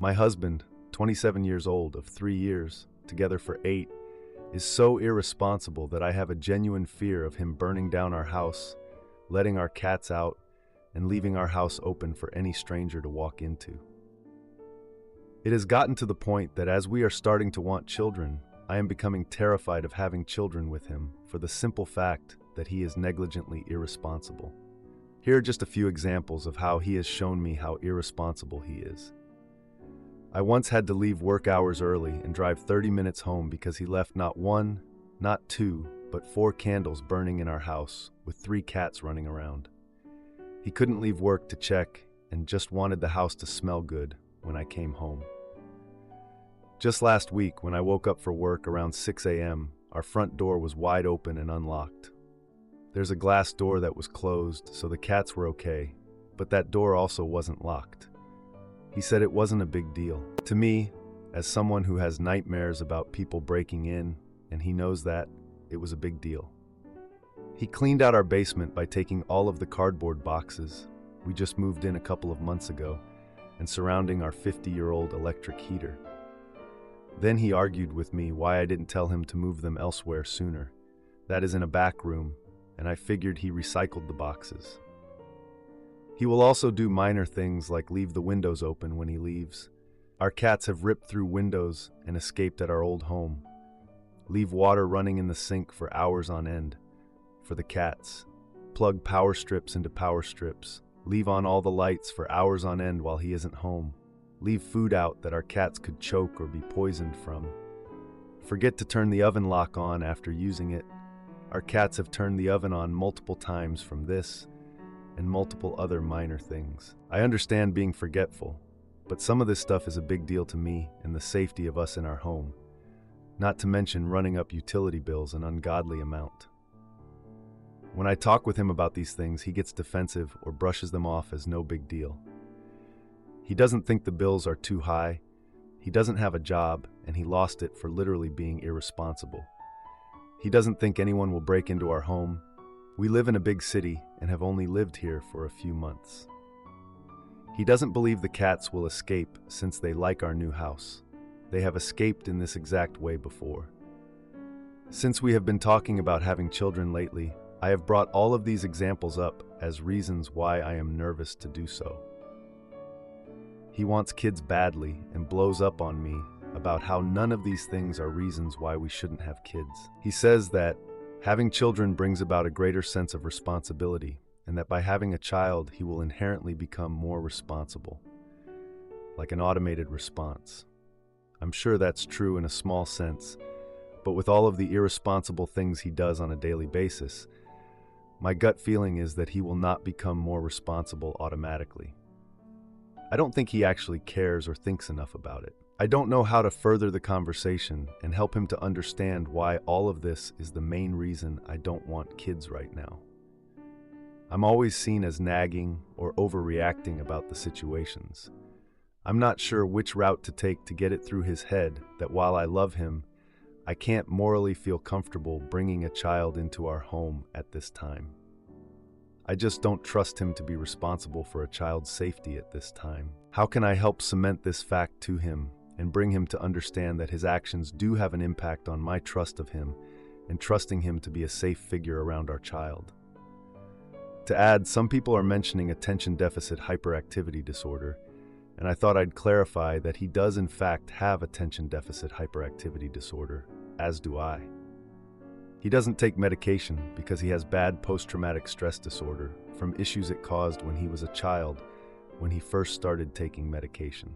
My husband, 27 years old, of 3 years, together for 8, is so irresponsible that I have a genuine fear of him burning down our house, letting our cats out, and leaving our house open for any stranger to walk into. It has gotten to the point that as we are starting to want children, I am becoming terrified of having children with him for the simple fact that he is negligently irresponsible. Here are just a few examples of how he has shown me how irresponsible he is. I once had to leave work hours early and drive 30 minutes home because he left not one, not two, but 4 candles burning in our house with 3 cats running around. He couldn't leave work to check and just wanted the house to smell good when I came home. Just last week, when I woke up for work around 6 a.m., our front door was wide open and unlocked. There's a glass door that was closed, so the cats were okay, but that door also wasn't locked. He said it wasn't a big deal. To me, as someone who has nightmares about people breaking in, and he knows that, it was a big deal. He cleaned out our basement by taking all of the cardboard boxes we just moved in a couple of months ago and surrounding our 50-year-old electric heater. Then he argued with me why I didn't tell him to move them elsewhere sooner. That is in a back room, and I figured he recycled the boxes. He will also do minor things like leave the windows open when he leaves. Our cats have ripped through windows and escaped at our old home. Leave water running in the sink for hours on end. For the cats. Plug power strips into power strips. Leave on all the lights for hours on end while he isn't home. Leave food out that our cats could choke or be poisoned from. Forget to turn the oven lock on after using it. Our cats have turned the oven on multiple times from this and multiple other minor things. I understand being forgetful, but some of this stuff is a big deal to me and the safety of us in our home, not to mention running up utility bills an ungodly amount. When I talk with him about these things, he gets defensive or brushes them off as no big deal. He doesn't think the bills are too high, he doesn't have a job, and he lost it for literally being irresponsible. He doesn't think anyone will break into our home. We live in a big city and have only lived here for a few months. He doesn't believe the cats will escape since they like our new house. They have escaped in this exact way before. Since we have been talking about having children lately, I have brought all of these examples up as reasons why I am nervous to do so. He wants kids badly and blows up on me about how none of these things are reasons why we shouldn't have kids. He says that having children brings about a greater sense of responsibility, and that by having a child, he will inherently become more responsible, like an automated response. I'm sure that's true in a small sense, but with all of the irresponsible things he does on a daily basis, my gut feeling is that he will not become more responsible automatically. I don't think he actually cares or thinks enough about it. I don't know how to further the conversation and help him to understand why all of this is the main reason I don't want kids right now. I'm always seen as nagging or overreacting about the situations. I'm not sure which route to take to get it through his head that while I love him, I can't morally feel comfortable bringing a child into our home at this time. I just don't trust him to be responsible for a child's safety at this time. How can I help cement this fact to him and bring him to understand that his actions do have an impact on my trust of him and trusting him to be a safe figure around our child? To add, some people are mentioning attention deficit hyperactivity disorder, and I thought I'd clarify that he does in fact have attention deficit hyperactivity disorder, as do I. He doesn't take medication because he has bad post-traumatic stress disorder from issues it caused when he was a child when he first started taking medication.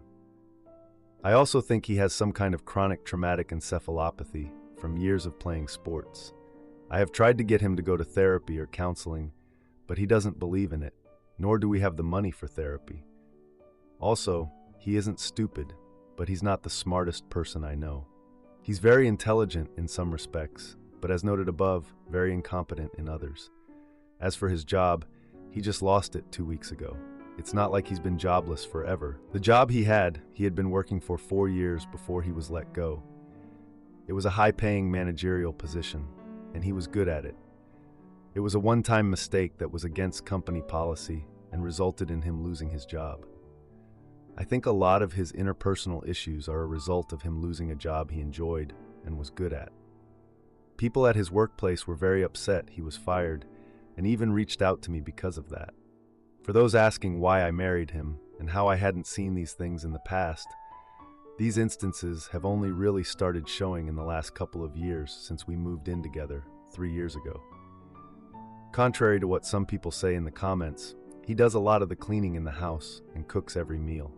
I also think he has some kind of chronic traumatic encephalopathy from years of playing sports. I have tried to get him to go to therapy or counseling, but he doesn't believe in it, nor do we have the money for therapy. Also, he isn't stupid, but he's not the smartest person I know. He's very intelligent in some respects, but as noted above, very incompetent in others. As for his job, he just lost it 2 weeks ago. It's not like he's been jobless forever. The job he had been working for 4 years before he was let go. It was a high-paying managerial position, and he was good at it. It was a one-time mistake that was against company policy and resulted in him losing his job. I think a lot of his interpersonal issues are a result of him losing a job he enjoyed and was good at. People at his workplace were very upset he was fired and even reached out to me because of that. For those asking why I married him and how I hadn't seen these things in the past, these instances have only really started showing in the last couple of years since we moved in together 3 years ago. Contrary to what some people say in the comments, he does a lot of the cleaning in the house and cooks every meal.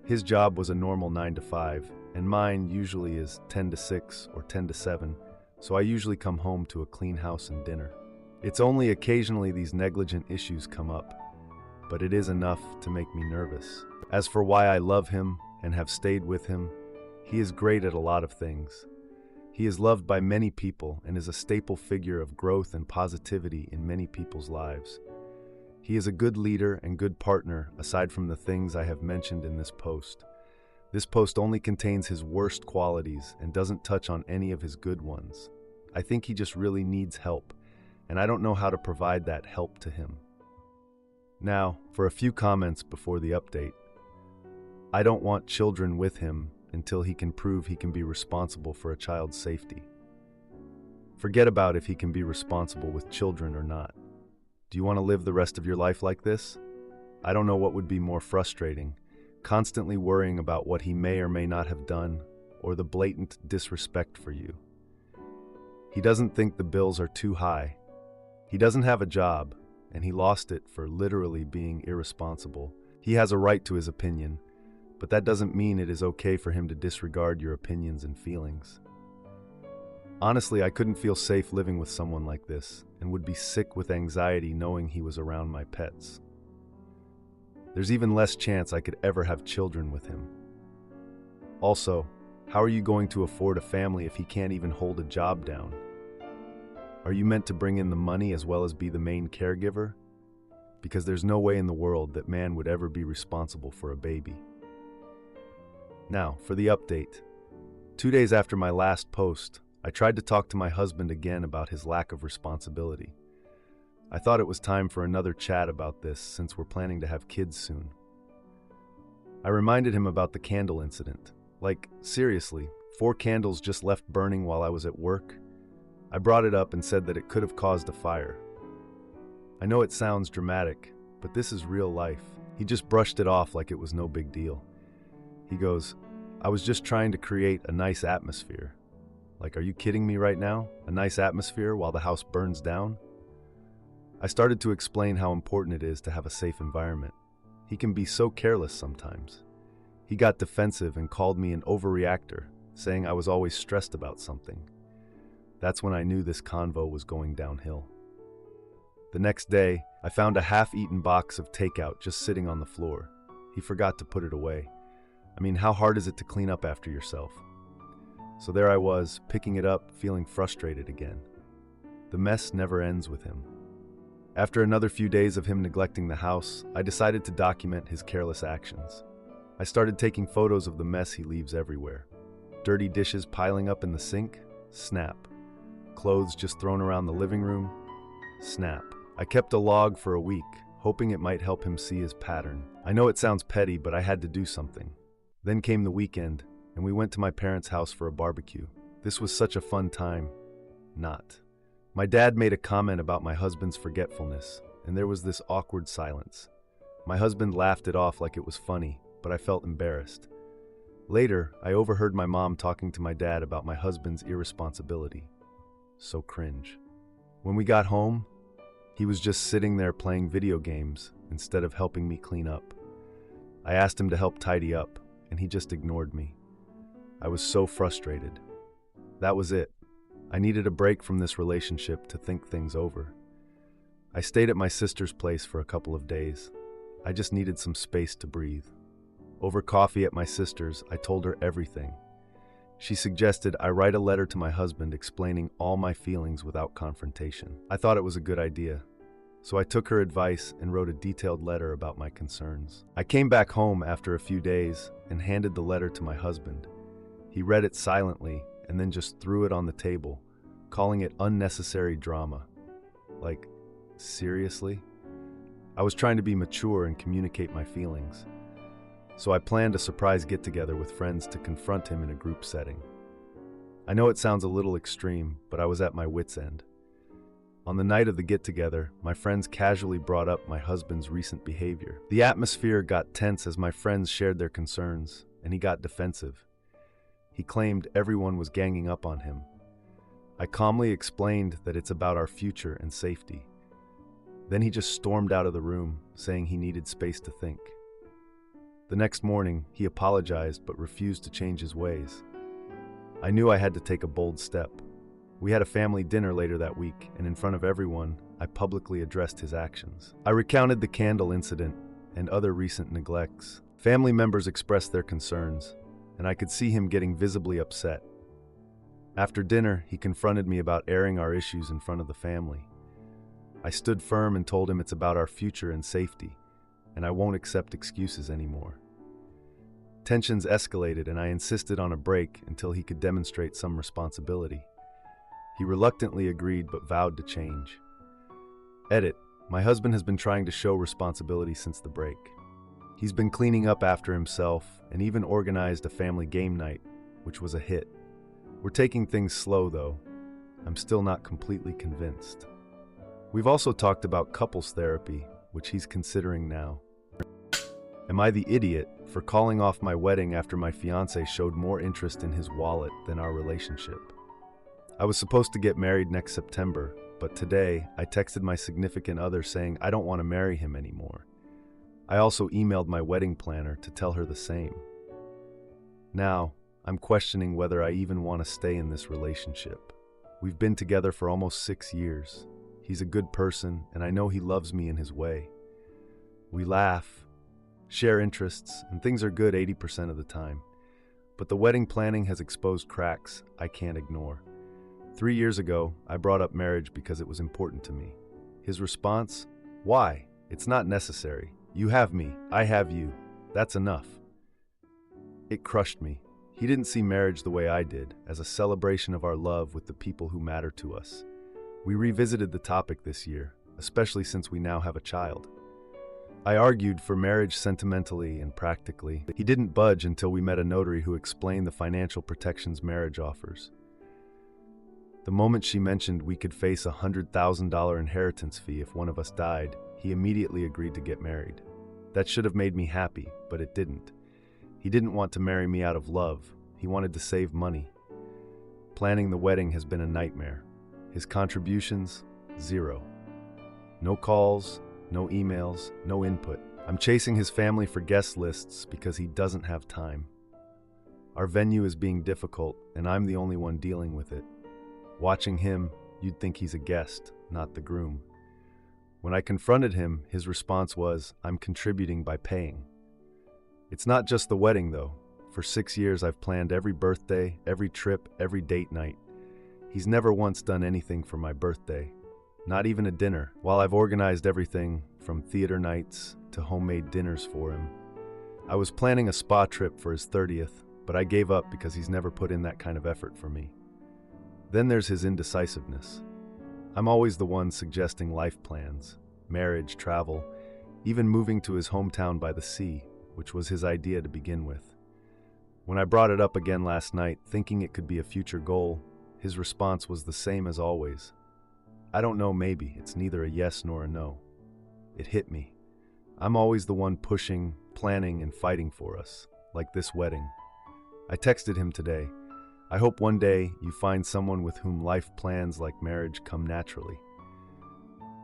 His job was a normal 9 to 5, and mine usually is 10 to 6 or 10 to 7, so I usually come home to a clean house and dinner. It's only occasionally these negligent issues come up, but it is enough to make me nervous. As for why I love him and have stayed with him, he is great at a lot of things. He is loved by many people and is a staple figure of growth and positivity in many people's lives. He is a good leader and good partner aside from the things I have mentioned in this post. This post only contains his worst qualities and doesn't touch on any of his good ones. I think he just really needs help, and I don't know how to provide that help to him. Now, for a few comments before the update. I don't want children with him until he can prove he can be responsible for a child's safety. Forget about if he can be responsible with children or not. Do you want to live the rest of your life like this? I don't know what would be more frustrating, constantly worrying about what he may or may not have done, or the blatant disrespect for you. He doesn't think the bills are too high. He doesn't have a job, and he lost it for literally being irresponsible. He has a right to his opinion, but that doesn't mean it is okay for him to disregard your opinions and feelings. Honestly, I couldn't feel safe living with someone like this, and would be sick with anxiety knowing he was around my pets. There's even less chance I could ever have children with him. Also, how are you going to afford a family if he can't even hold a job down? Are you meant to bring in the money as well as be the main caregiver? Because there's no way in the world that man would ever be responsible for a baby. Now, for the update. 2 days after my last post, I tried to talk to my husband again about his lack of responsibility. I thought it was time for another chat about this since we're planning to have kids soon. I reminded him about the candle incident. Like, seriously, 4 candles just left burning while I was at work? I brought it up and said that it could have caused a fire. I know it sounds dramatic, but this is real life. He just brushed it off like it was no big deal. He goes, I was just trying to create a nice atmosphere. Like, are you kidding me right now? A nice atmosphere while the house burns down? I started to explain how important it is to have a safe environment. He can be so careless sometimes. He got defensive and called me an overreactor, saying I was always stressed about something. That's when I knew this convo was going downhill. The next day, I found a half-eaten box of takeout just sitting on the floor. He forgot to put it away. I mean, how hard is it to clean up after yourself? So there I was, picking it up, feeling frustrated again. The mess never ends with him. After another few days of him neglecting the house, I decided to document his careless actions. I started taking photos of the mess he leaves everywhere. Dirty dishes piling up in the sink? Snap. Clothes just thrown around the living room? Snap. I kept a log for a week, hoping it might help him see his pattern. I know it sounds petty, but I had to do something. Then came the weekend, and we went to my parents' house for a barbecue. This was such a fun time. Not. My dad made a comment about my husband's forgetfulness, and there was this awkward silence. My husband laughed it off like it was funny, but I felt embarrassed. Later, I overheard my mom talking to my dad about my husband's irresponsibility. So cringe. When we got home, he was just sitting there playing video games instead of helping me clean up. I asked him to help tidy up, and he just ignored me. I was so frustrated. That was it. I needed a break from this relationship to think things over. I stayed at my sister's place for a couple of days. I just needed some space to breathe. Over coffee at my sister's, I told her everything. She suggested I write a letter to my husband explaining all my feelings without confrontation. I thought it was a good idea, so I took her advice and wrote a detailed letter about my concerns. I came back home after a few days and handed the letter to my husband. He read it silently and then just threw it on the table, calling it unnecessary drama. Like, seriously? I was trying to be mature and communicate my feelings. so I planned a surprise get-together with friends to confront him in a group setting. I know it sounds a little extreme, but I was at my wit's end. On the night of the get-together, my friends casually brought up my husband's recent behavior. The atmosphere got tense as my friends shared their concerns, and he got defensive. He claimed everyone was ganging up on him. I calmly explained that it's about our future and safety. Then he just stormed out of the room, saying he needed space to think. The next morning, he apologized but refused to change his ways. I knew I had to take a bold step. We had a family dinner later that week, and in front of everyone, I publicly addressed his actions. I recounted the candle incident and other recent neglects. Family members expressed their concerns, and I could see him getting visibly upset. After dinner, he confronted me about airing our issues in front of the family. I stood firm and told him it's about our future and safety, and I won't accept excuses anymore. Tensions escalated, and I insisted on a break until he could demonstrate some responsibility. He reluctantly agreed but vowed to change. Edit: my husband has been trying to show responsibility since the break. He's been cleaning up after himself and even organized a family game night, which was a hit. We're taking things slow though. I'm still not completely convinced. We've also talked about couples therapy, which he's considering now. Am I the idiot for calling off my wedding after my fiancé showed more interest in his wallet than our relationship? I was supposed to get married next September, but today I texted my significant other saying I don't want to marry him anymore. I also emailed my wedding planner to tell her the same. Now, I'm questioning whether I even want to stay in this relationship. We've been together for almost 6 years. He's a good person, and I know he loves me in his way. We laugh, share interests, and things are good 80% of the time. But the wedding planning has exposed cracks I can't ignore. 3 years ago, I brought up marriage because it was important to me. His response? Why? It's not necessary. You have me, I have you. That's enough. It crushed me. He didn't see marriage the way I did, as a celebration of our love with the people who matter to us. We revisited the topic this year, especially since we now have a child. I argued for marriage sentimentally and practically. He didn't budge until we met a notary who explained the financial protections marriage offers. The moment she mentioned we could face a $100,000 inheritance fee if one of us died, he immediately agreed to get married. That should have made me happy, but it didn't. He didn't want to marry me out of love. He wanted to save money. Planning the wedding has been a nightmare. His contributions, 0. No calls, no emails, no input. I'm chasing his family for guest lists because he doesn't have time. Our venue is being difficult, and I'm the only one dealing with it. Watching him, you'd think he's a guest, not the groom. When I confronted him, his response was, I'm contributing by paying. It's not just the wedding, though. For 6 years, I've planned every birthday, every trip, every date night. He's never once done anything for my birthday, not even a dinner, while I've organized everything from theater nights to homemade dinners for him. I was planning a spa trip for his 30th, but I gave up because he's never put in that kind of effort for me. Then there's his indecisiveness. I'm always the one suggesting life plans, marriage, travel, even moving to his hometown by the sea, which was his idea to begin with. When I brought it up again last night, thinking it could be a future goal, his response was the same as always. I don't know, maybe. It's neither a yes nor a no. It hit me. I'm always the one pushing, planning, and fighting for us, like this wedding. I texted him today. I hope one day you find someone with whom life plans like marriage come naturally.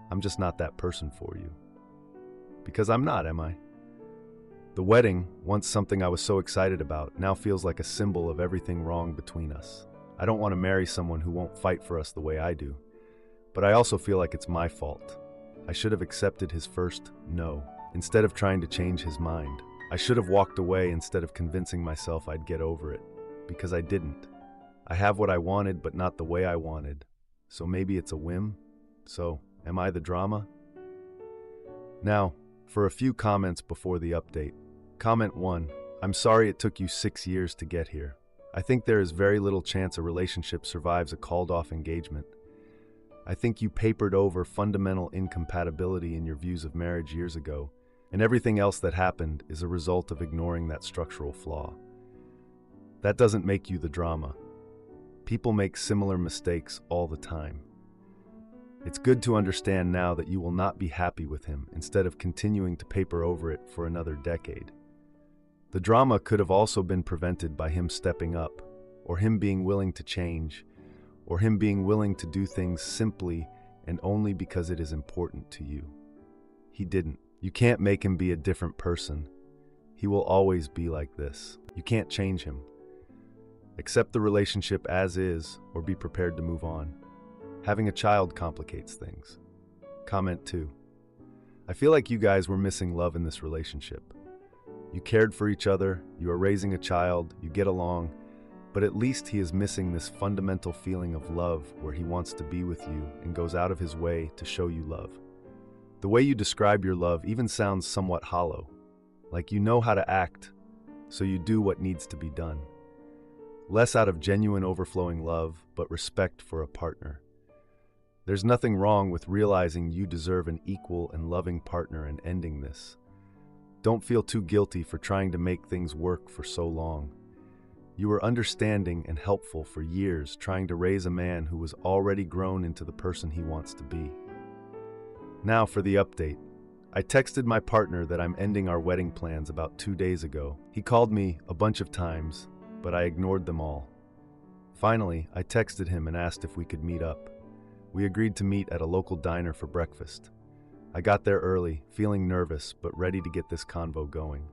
I'm just not that person for you. Because I'm not, am I? The wedding, once something I was so excited about, now feels like a symbol of everything wrong between us. I don't want to marry someone who won't fight for us the way I do. But I also feel like it's my fault. I should have accepted his first no, instead of trying to change his mind. I should have walked away instead of convincing myself I'd get over it. Because I didn't. I have what I wanted, but not the way I wanted. So maybe it's a whim? So, am I the drama? Now, for a few comments before the update. Comment 1. I'm sorry it took you 6 years to get here. I think there is very little chance a relationship survives a called-off engagement. I think you papered over fundamental incompatibility in your views of marriage years ago, And everything else that happened is a result of ignoring that structural flaw. That doesn't make you the drama. People make similar mistakes all the time. It's good to understand now that you will not be happy with him instead of continuing to paper over it for another decade. The drama could have also been prevented by him stepping up, or him being willing to change, or him being willing to do things simply and only because it is important to you. He didn't. You can't make him be a different person. He will always be like this. You can't change him. Accept the relationship as is, or be prepared to move on. Having a child complicates things. Comment 2. I feel like you guys were missing love in this relationship. You cared for each other, you are raising a child, you get along, but at least he is missing this fundamental feeling of love where he wants to be with you and goes out of his way to show you love. The way you describe your love even sounds somewhat hollow, like you know how to act, so you do what needs to be done. Less out of genuine overflowing love, but respect for a partner. There's nothing wrong with realizing you deserve an equal and loving partner and ending this. Don't feel too guilty for trying to make things work for so long. You were understanding and helpful for years, trying to raise a man who was already grown into the person he wants to be. Now for the update. I texted my partner that I'm ending our wedding plans about 2 days ago. He called me a bunch of times, but I ignored them all. Finally, I texted him and asked if we could meet up. We agreed to meet at a local diner for breakfast. I got there early, feeling nervous, but ready to get this convo going.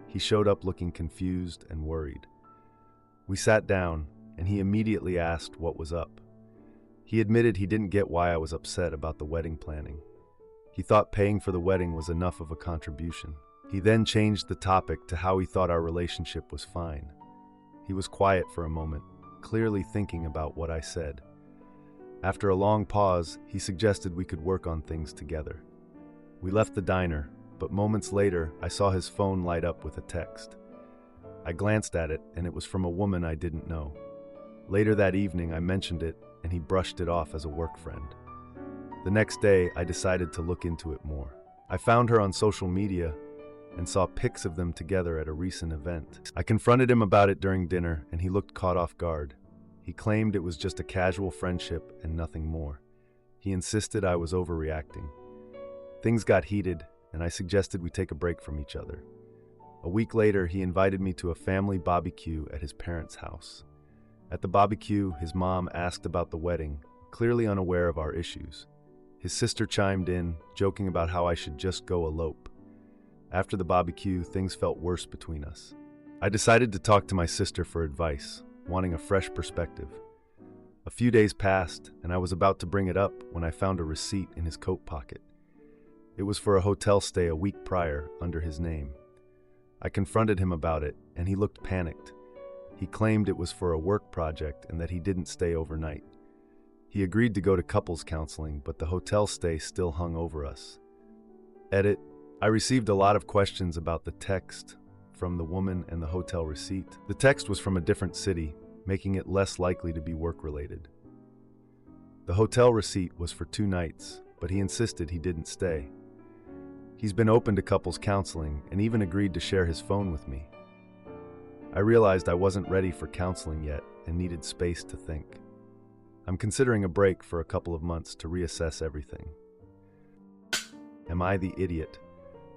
He showed up looking confused and worried. We sat down, and he immediately asked what was up. He admitted he didn't get why I was upset about the wedding planning. He thought paying for the wedding was enough of a contribution. He then changed the topic to how he thought our relationship was fine. He was quiet for a moment, clearly thinking about what I said. After a long pause, he suggested we could work on things together. We left the diner, but moments later, I saw his phone light up with a text. I glanced at it, and it was from a woman I didn't know. Later that evening, I mentioned it, and he brushed it off as a work friend. The next day, I decided to look into it more. I found her on social media and saw pics of them together at a recent event. I confronted him about it during dinner, and he looked caught off guard. He claimed it was just a casual friendship and nothing more. He insisted I was overreacting. Things got heated, and I suggested we take a break from each other. A week later, he invited me to a family barbecue at his parents' house. At the barbecue, his mom asked about the wedding, clearly unaware of our issues. His sister chimed in, joking about how I should just go elope. After the barbecue, things felt worse between us. I decided to talk to my sister for advice, wanting a fresh perspective. A few days passed, and I was about to bring it up when I found a receipt in his coat pocket. It was for a hotel stay a week prior under his name. I confronted him about it, and he looked panicked. He claimed it was for a work project and that he didn't stay overnight. He agreed to go to couples counseling, but the hotel stay still hung over us. Edit. I received a lot of questions about the text from the woman and the hotel receipt. The text was from a different city, making it less likely to be work-related. The hotel receipt was for 2 nights, but he insisted he didn't stay. He's been open to couples counseling and even agreed to share his phone with me. I realized I wasn't ready for counseling yet and needed space to think. I'm considering a break for a couple of months to reassess everything. Am I the idiot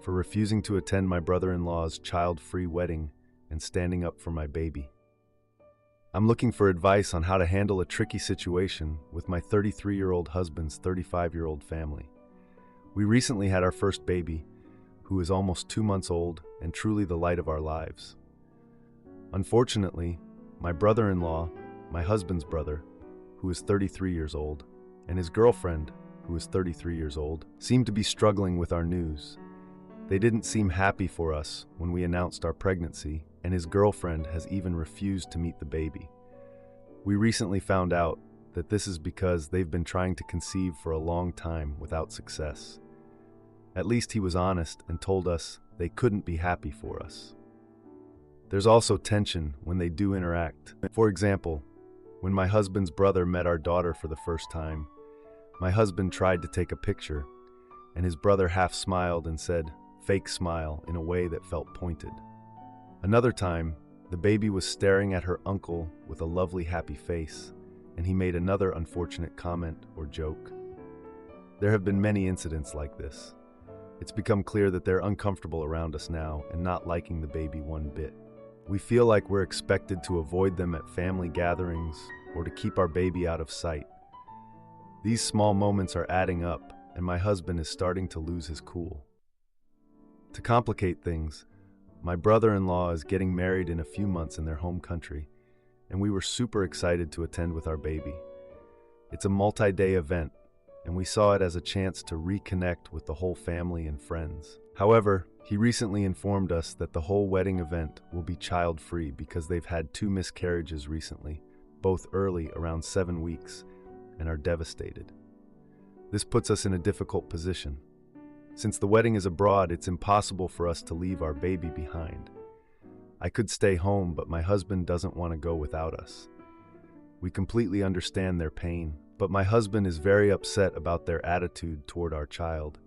for refusing to attend my brother-in-law's child-free wedding and standing up for my baby? I'm looking for advice on how to handle a tricky situation with my 33-year-old husband's 35-year-old family. We recently had our first baby, who is almost 2 months old and truly the light of our lives. Unfortunately, my brother-in-law, my husband's brother, who is 33 years old, and his girlfriend, who is 33 years old, seemed to be struggling with our news. They didn't seem happy for us when we announced our pregnancy, and his girlfriend has even refused to meet the baby. We recently found out that this is because they've been trying to conceive for a long time without success. At least he was honest and told us they couldn't be happy for us. There's also tension when they do interact. For example, when my husband's brother met our daughter for the first time, my husband tried to take a picture, and his brother half smiled and said, fake smile in a way that felt pointed. Another time, the baby was staring at her uncle with a lovely happy face, and he made another unfortunate comment or joke. There have been many incidents like this. It's become clear that they're uncomfortable around us now and not liking the baby one bit. We feel like we're expected to avoid them at family gatherings or to keep our baby out of sight. These small moments are adding up, and my husband is starting to lose his cool. To complicate things, my brother-in-law is getting married in a few months in their home country, and we were super excited to attend with our baby. It's a multi-day event, and we saw it as a chance to reconnect with the whole family and friends. However, he recently informed us that the whole wedding event will be child-free because they've had 2 miscarriages recently, both early, around 7 weeks, and are devastated. This puts us in a difficult position. Since the wedding is abroad, it's impossible for us to leave our baby behind. I could stay home, but my husband doesn't want to go without us. We completely understand their pain, but my husband is very upset about their attitude toward our child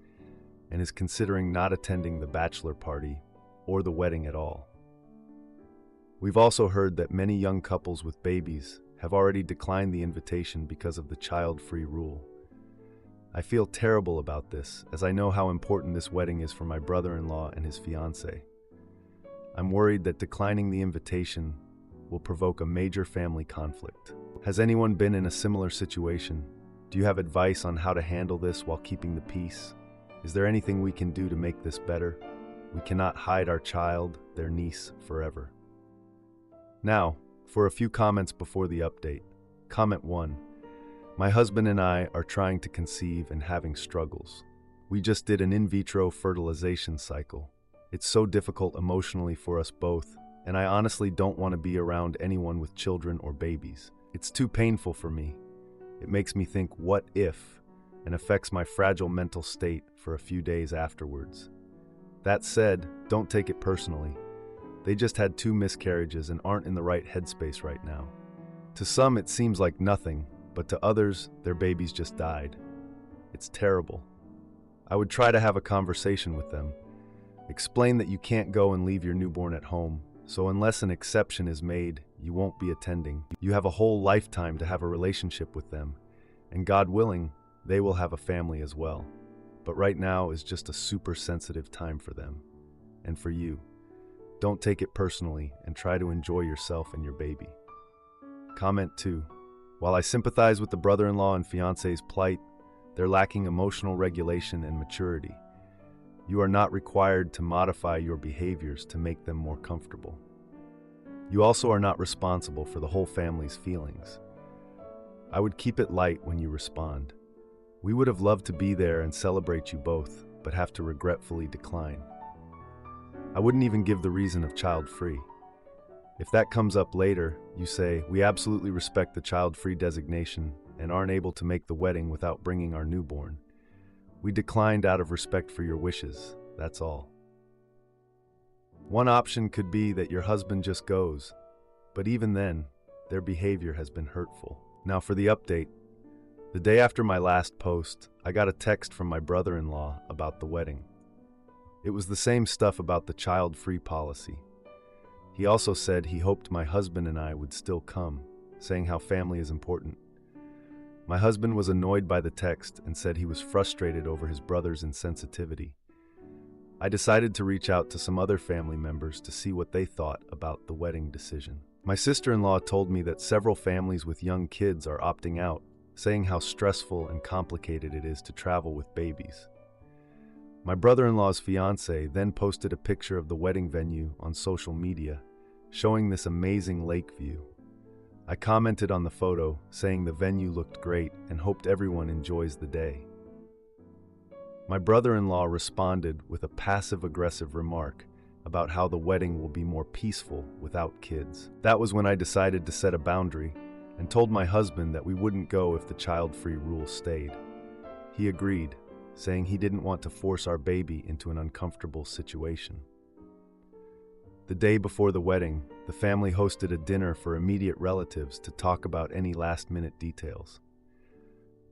and is considering not attending the bachelor party or the wedding at all. We've also heard that many young couples with babies have already declined the invitation because of the child-free rule. I feel terrible about this, as I know how important this wedding is for my brother-in-law and his fiancée. I'm worried that declining the invitation will provoke a major family conflict. Has anyone been in a similar situation? Do you have advice on how to handle this while keeping the peace? Is there anything we can do to make this better? We cannot hide our child, their niece, forever. Now, for a few comments before the update. Comment 1. My husband and I are trying to conceive and having struggles. We just did an in vitro fertilization cycle. It's so difficult emotionally for us both, and I honestly don't want to be around anyone with children or babies. It's too painful for me. It makes me think, what if, and affects my fragile mental state for a few days afterwards. That said, don't take it personally. They just had 2 miscarriages and aren't in the right headspace right now. To some, it seems like nothing, but to others, their babies just died. It's terrible. I would try to have a conversation with them. Explain that you can't go and leave your newborn at home, so unless an exception is made, you won't be attending. You have a whole lifetime to have a relationship with them, and God willing, they will have a family as well. But right now is just a super sensitive time for them, and for you. Don't take it personally and try to enjoy yourself and your baby. Comment 2. While I sympathize with the brother-in-law and fiancé's plight, they're lacking emotional regulation and maturity. You are not required to modify your behaviors to make them more comfortable. You also are not responsible for the whole family's feelings. I would keep it light when you respond. We would have loved to be there and celebrate you both, but have to regretfully decline. I wouldn't even give the reason of child-free. If that comes up later, you say, we absolutely respect the child-free designation and aren't able to make the wedding without bringing our newborn. We declined out of respect for your wishes, that's all. One option could be that your husband just goes, but even then, their behavior has been hurtful. Now for the update. The day after my last post, I got a text from my brother-in-law about the wedding. It was the same stuff about the child-free policy. He also said he hoped my husband and I would still come, saying how family is important. My husband was annoyed by the text and said he was frustrated over his brother's insensitivity. I decided to reach out to some other family members to see what they thought about the wedding decision. My sister-in-law told me that several families with young kids are opting out, saying how stressful and complicated it is to travel with babies. My brother-in-law's fiancé then posted a picture of the wedding venue on social media, showing this amazing lake view. I commented on the photo, saying the venue looked great and hoped everyone enjoys the day. My brother-in-law responded with a passive-aggressive remark about how the wedding will be more peaceful without kids. That was when I decided to set a boundary and told my husband that we wouldn't go if the child-free rule stayed. He agreed, saying he didn't want to force our baby into an uncomfortable situation. The day before the wedding, the family hosted a dinner for immediate relatives to talk about any last-minute details.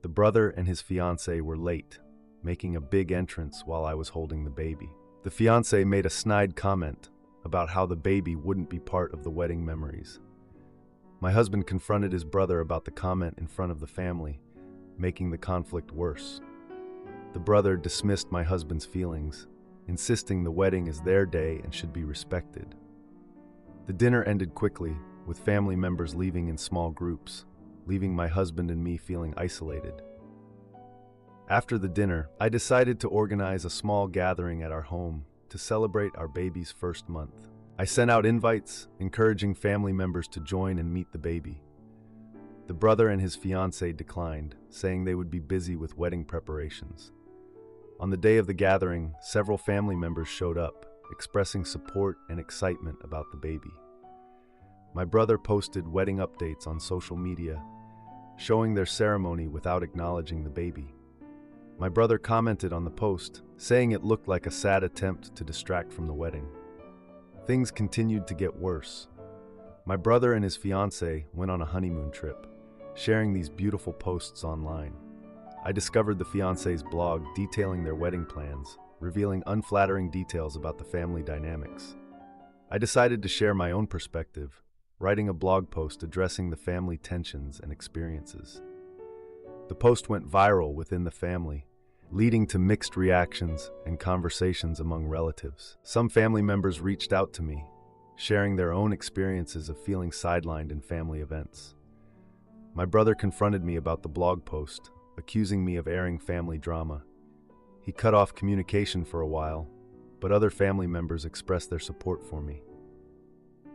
The brother and his fiancée were late, making a big entrance while I was holding the baby. The fiancé made a snide comment about how the baby wouldn't be part of the wedding memories. My husband confronted his brother about the comment in front of the family, making the conflict worse. The brother dismissed my husband's feelings, insisting the wedding is their day and should be respected. The dinner ended quickly, with family members leaving in small groups, leaving my husband and me feeling isolated. After the dinner, I decided to organize a small gathering at our home to celebrate our baby's first month. I sent out invites, encouraging family members to join and meet the baby. The brother and his fiancée declined, saying they would be busy with wedding preparations. On the day of the gathering, several family members showed up, expressing support and excitement about the baby. My brother posted wedding updates on social media, showing their ceremony without acknowledging the baby. My brother commented on the post, saying it looked like a sad attempt to distract from the wedding. Things continued to get worse. My brother and his fiancée went on a honeymoon trip, sharing these beautiful posts online. I discovered the fiancé's blog detailing their wedding plans, revealing unflattering details about the family dynamics. I decided to share my own perspective, writing a blog post addressing the family tensions and experiences. The post went viral within the family, leading to mixed reactions and conversations among relatives. Some family members reached out to me, sharing their own experiences of feeling sidelined in family events. My brother confronted me about the blog post, accusing me of airing family drama. He cut off communication for a while, but other family members expressed their support for me.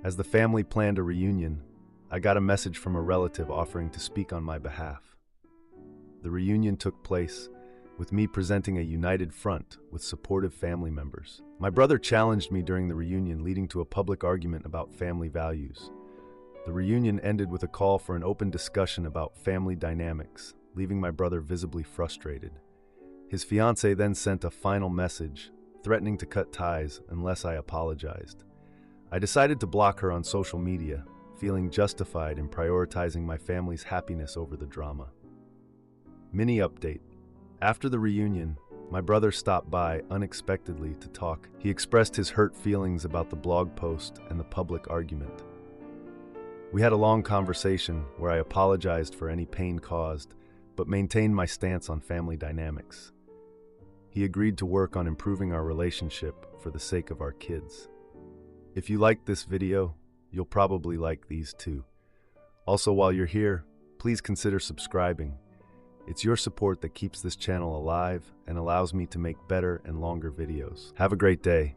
As the family planned a reunion, I got a message from a relative offering to speak on my behalf. The reunion took place, with me presenting a united front with supportive family members. My brother challenged me during the reunion, leading to a public argument about family values. The reunion ended with a call for an open discussion about family dynamics, leaving my brother visibly frustrated. His fiancée then sent a final message, threatening to cut ties unless I apologized. I decided to block her on social media, feeling justified in prioritizing my family's happiness over the drama. Mini update. After the reunion, my brother stopped by unexpectedly to talk. He expressed his hurt feelings about the blog post and the public argument. We had a long conversation where I apologized for any pain caused, but maintained my stance on family dynamics. He agreed to work on improving our relationship for the sake of our kids. If you liked this video, you'll probably like these too. Also, while you're here, please consider subscribing. It's your support that keeps this channel alive and allows me to make better and longer videos. Have a great day.